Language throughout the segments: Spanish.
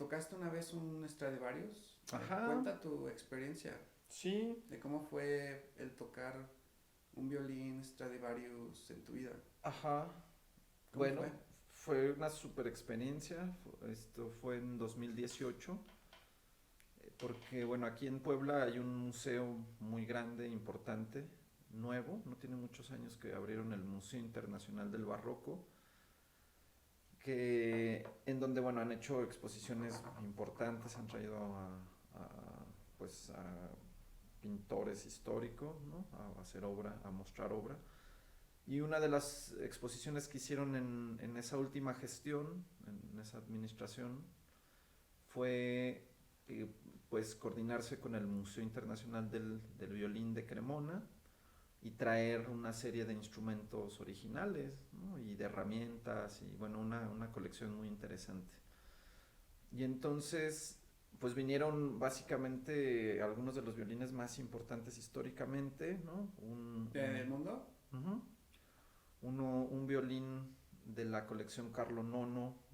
tocaste una vez un Stradivarius. Ajá, Cuenta tu experiencia sí, de cómo fue el tocar un violín Stradivarius en tu vida. ajá. ¿Cómo Bueno, fue? fue una super experiencia. Esto fue en 2018. Porque, bueno, aquí en Puebla hay un museo muy grande, importante, nuevo. No tiene muchos años que abrieron el Museo Internacional del Barroco. En donde, bueno, han hecho exposiciones importantes, han traído pues a pintores históricos, ¿no? A hacer obra, a mostrar obra. Y una de las exposiciones que hicieron en esa última gestión, en esa administración, fue eh, pues coordinarse con el Museo Internacional del Violín de Cremona y traer una serie de instrumentos originales, ¿no? Y de herramientas y bueno, una colección muy interesante. Y entonces pues vinieron básicamente algunos de los violines más importantes históricamente, ¿no? ¿Del mundo? Uh-huh, un violín de la colección Carlo IX,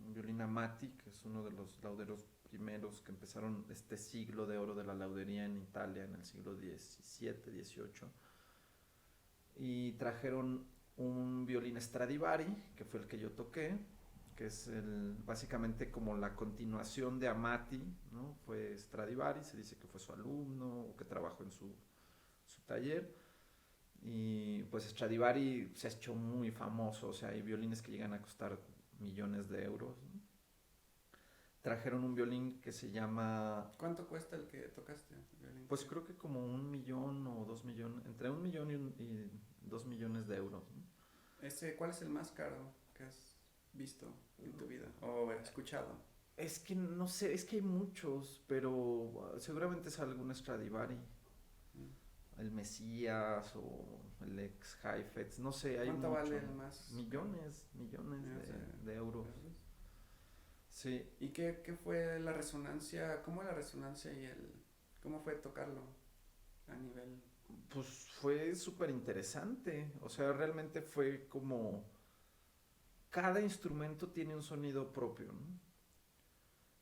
un violín Amati, que es uno de los lauderos primeros que empezaron este siglo de oro de la laudería en Italia en el siglo XVII, XVIII. Y trajeron un violín Stradivari, que fue el que yo toqué, que es básicamente como la continuación de Amati, ¿no? Fue Stradivari, se dice que fue su alumno o que trabajó en su taller. Y pues Stradivari se ha hecho muy famoso, o sea, hay violines que llegan a costar millones de euros, ¿no? Trajeron un violín que se llama, ¿Cuánto cuesta el que tocaste? El violín pues que... creo que como 1 millón o 2 millones, entre 1 millón y 2 millones de euros, ¿no? ¿Cuál es el más caro que has visto en tu vida o escuchado? Es que no sé, es que hay muchos, pero seguramente es algún Stradivari, Mm. el Mesías o el ex Heifetz, no sé, hay ¿Cuánto vale mucho. el más caro? Millones, millones Millones de euros. euros. Sí, ¿Y qué fue la resonancia? ¿Cómo la resonancia y cómo fue tocarlo a nivel? pues fue súper interesante. O sea, realmente fue como... Cada instrumento tiene un sonido propio, ¿no?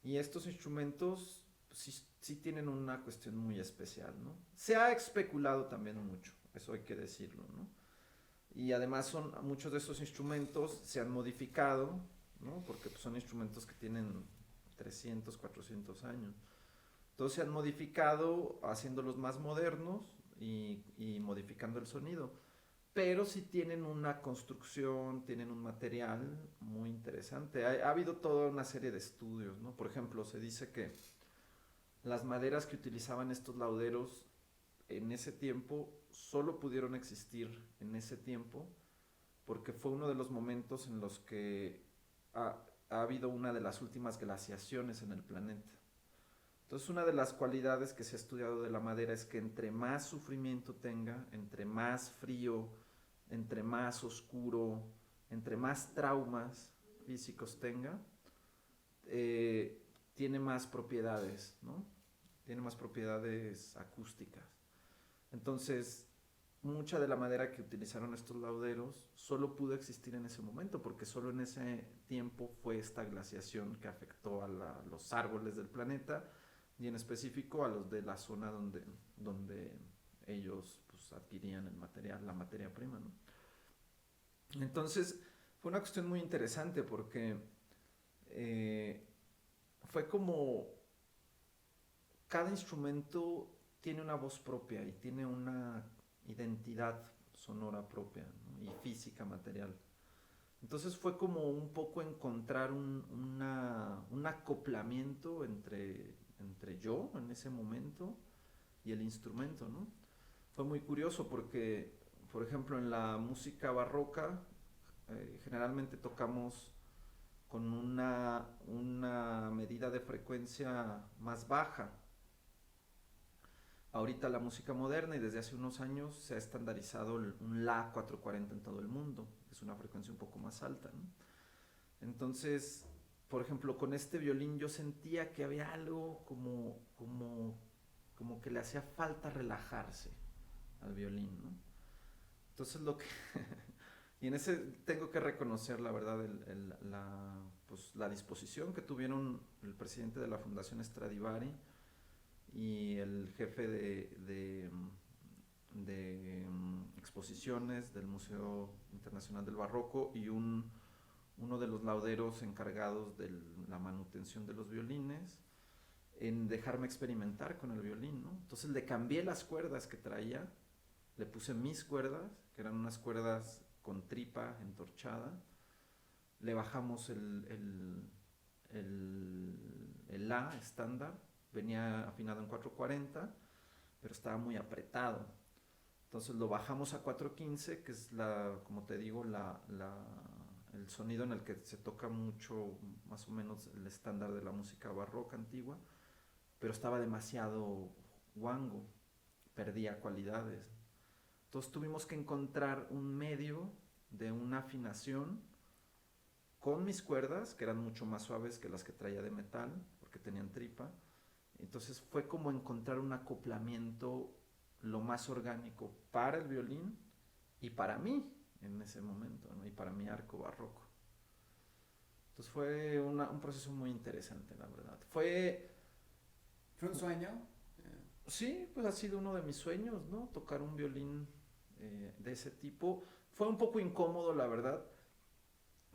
Y estos instrumentos sí, sí tienen una cuestión muy especial, ¿no? Se ha especulado también mucho, eso hay que decirlo, ¿no? Y además muchos de estos instrumentos se han modificado, ¿no? Porque pues, son instrumentos que tienen 300, 400 años. Entonces se han modificado haciéndolos más modernos y modificando el sonido. Pero sí tienen una construcción, tienen un material muy interesante. Ha habido toda una serie de estudios, ¿no? Por ejemplo, se dice que las maderas que utilizaban estos lauderos en ese tiempo solo pudieron existir en ese tiempo porque fue uno de los momentos en los que ha habido una de las últimas glaciaciones en el planeta. Entonces, una de las cualidades que se ha estudiado de la madera es que entre más sufrimiento tenga, entre más frío, entre más oscuro, entre más traumas físicos tenga, tiene más propiedades, ¿no? Tiene más propiedades acústicas. Entonces, mucha de la madera que utilizaron estos lauderos solo pudo existir en ese momento, porque solo en ese tiempo fue esta glaciación que afectó a los árboles del planeta y en específico a los de la zona donde ellos pues, adquirían el material, la materia prima, ¿no? Entonces, fue una cuestión muy interesante porque eh, fue como cada instrumento tiene una voz propia y tiene una identidad sonora propia, ¿no? Y física, material. Entonces fue como un poco encontrar un acoplamiento entre yo en ese momento y el instrumento, ¿no? Fue muy curioso porque, por ejemplo, en la música barroca generalmente tocamos con una medida de frecuencia más baja. Ahorita la música moderna y desde hace unos años se ha estandarizado un La 440 en todo el mundo, que es una frecuencia un poco más alta, ¿no? Entonces, por ejemplo, con este violín yo sentía que había algo como que le hacía falta relajarse al violín, ¿no? Entonces y en ese tengo que reconocer la verdad, pues la disposición que tuvieron el presidente de la Fundación Stradivari y el jefe de exposiciones del Museo Internacional del Barroco y uno de los lauderos encargados de la manutención de los violines, en dejarme experimentar con el violín, ¿no? Entonces le cambié las cuerdas que traía, le puse mis cuerdas, que eran unas cuerdas con tripa entorchada, le bajamos el La estándar, venía afinado en 440, pero estaba muy apretado. Entonces lo bajamos a 415, que es como te digo, el sonido en el que se toca mucho, más o menos el estándar de la música barroca antigua, pero estaba demasiado guango, perdía cualidades. Entonces tuvimos que encontrar un medio de una afinación con mis cuerdas, que eran mucho más suaves que las que traía de metal, porque tenían tripa. Entonces fue como encontrar un acoplamiento lo más orgánico para el violín y para mí en ese momento, ¿no? Y para mi arco barroco. Entonces fue un proceso muy interesante, la verdad. ¿Fue un sueño? Sí, pues ha sido uno de mis sueños, ¿no? Tocar un violín de ese tipo. Fue un poco incómodo, la verdad.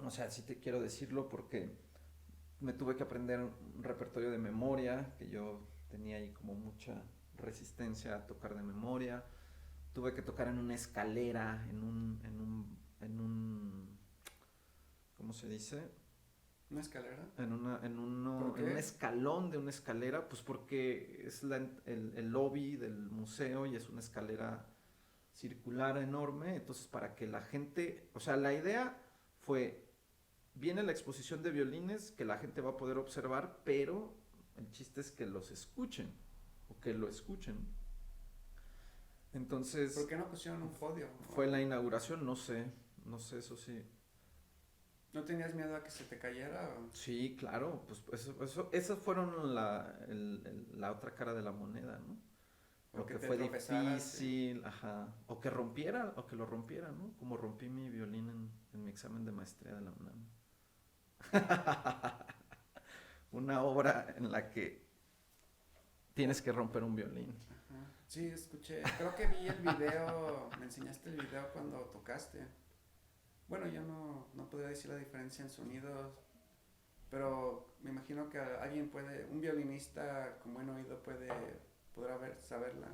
O sea, sí te quiero decirlo porque me tuve que aprender un repertorio de memoria, que yo tenía ahí como mucha resistencia a tocar de memoria. Tuve que tocar en una escalera, ¿cómo se dice? ¿Una escalera? En ¿Por qué? un escalón de una escalera, pues porque es el lobby del museo y es una escalera circular enorme, entonces para que la gente, o sea, la idea fue, viene la exposición de violines que la gente va a poder observar, pero el chiste es que los escuchen, o que lo escuchen. Entonces... ¿Por qué no pusieron un podio? Fue la inauguración, no sé, eso sí. ¿No tenías miedo a que se te cayera? Sí, claro, pues esas fueron la otra cara de la moneda, ¿no? ¿O Lo que que te fue tropezaras? difícil, ajá, o que lo rompiera, ¿no? Como rompí mi violín en mi examen de maestría de la UNAM. Una obra en la que tienes que romper un violín. Ajá. Sí, escuché. Creo que vi el video. Me enseñaste el video cuando tocaste. Bueno, yo no podría decir la diferencia en sonidos, pero me imagino que un violinista con buen oído podrá saberla.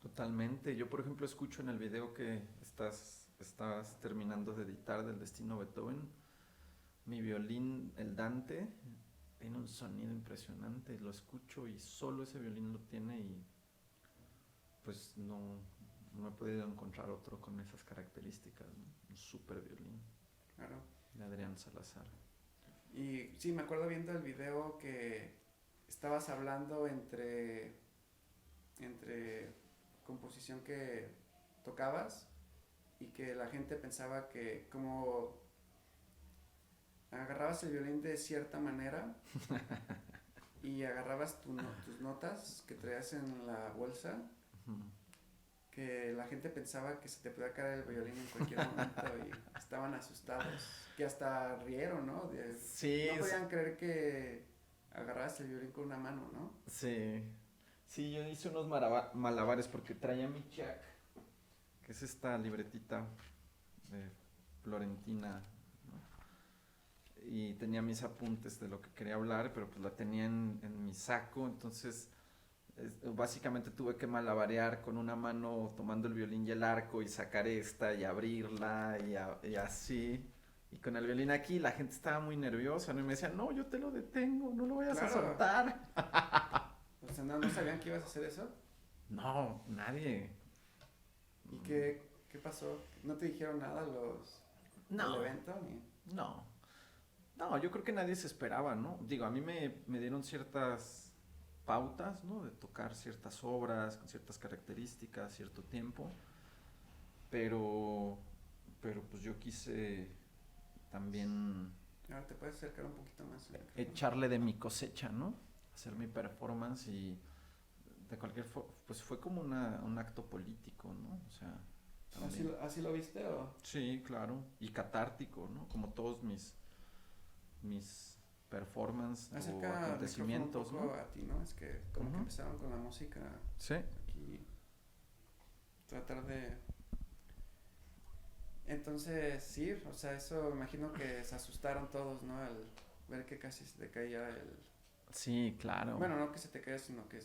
Totalmente. Yo, por ejemplo, escucho en el video que estás terminando de editar del Destino Beethoven, mi violín, el Dante, tiene un sonido impresionante. Lo escucho y solo ese violín lo tiene y pues no he podido encontrar otro con esas características, ¿no? Un super violín. Claro. De Adrián Salazar. Y sí, me acuerdo viendo el video que estabas hablando entre composición que tocabas y que la gente pensaba que como agarrabas el violín de cierta manera y agarrabas tus notas que traías en la bolsa, que la gente pensaba que se te podía caer el violín en cualquier momento y estaban asustados, que hasta rieron, ¿no? Sí. No podían creer que agarrabas el violín con una mano, ¿no? Sí. Sí, yo hice unos malabares porque traía mi Jack, que es esta libretita de Florentina, ¿no? Y tenía mis apuntes de lo que quería hablar, pero pues la tenía en mi saco, entonces básicamente tuve que malabarear con una mano tomando el violín y el arco y sacar esta y abrirla y así. Y con el violín aquí la gente estaba muy nerviosa, ¿no? Y me decía, no, yo te lo detengo, no lo vayas a soltar. O sea, ¿no sabían que ibas a hacer eso? No, nadie. ¿Y qué pasó? ¿No te dijeron nada del evento? No, yo creo que nadie se esperaba, ¿no? Digo, a mí me dieron ciertas pautas, ¿no? De tocar ciertas obras con ciertas características, cierto tiempo, pero pues yo quise también Ahora te puedes acercar un poquito más. echarle de mi cosecha, ¿no? Hacer mi performance y de cualquier forma, pues fue como un acto político, ¿no? O sea, ¿Así lo viste o? Sí, claro, y catártico, ¿no? Como todos mis performance o Acerca el micrófono un acontecimientos, poco ¿no? a ti, ¿no? Es que como que Ujú. empezaron con la música Sí, aquí, tratar de... Entonces, sí, o sea, eso me imagino que se asustaron todos, ¿no? Al ver que casi se te caía el... sí, claro. Bueno, no que se te caiga, sino que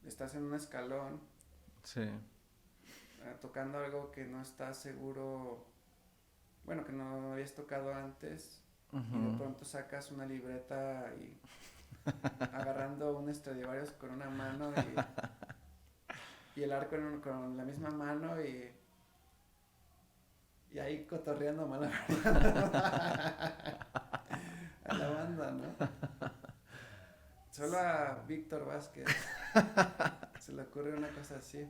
estás en un escalón Sí. tocando algo que no estás seguro, bueno, que no habías tocado antes y de Ujú. pronto sacas una libreta y agarrando un Stradivarius con una mano y el arco con la misma mano y ahí cotorreando mala a la banda, ¿no? Solo a Víctor Vázquez se le ocurre una cosa así.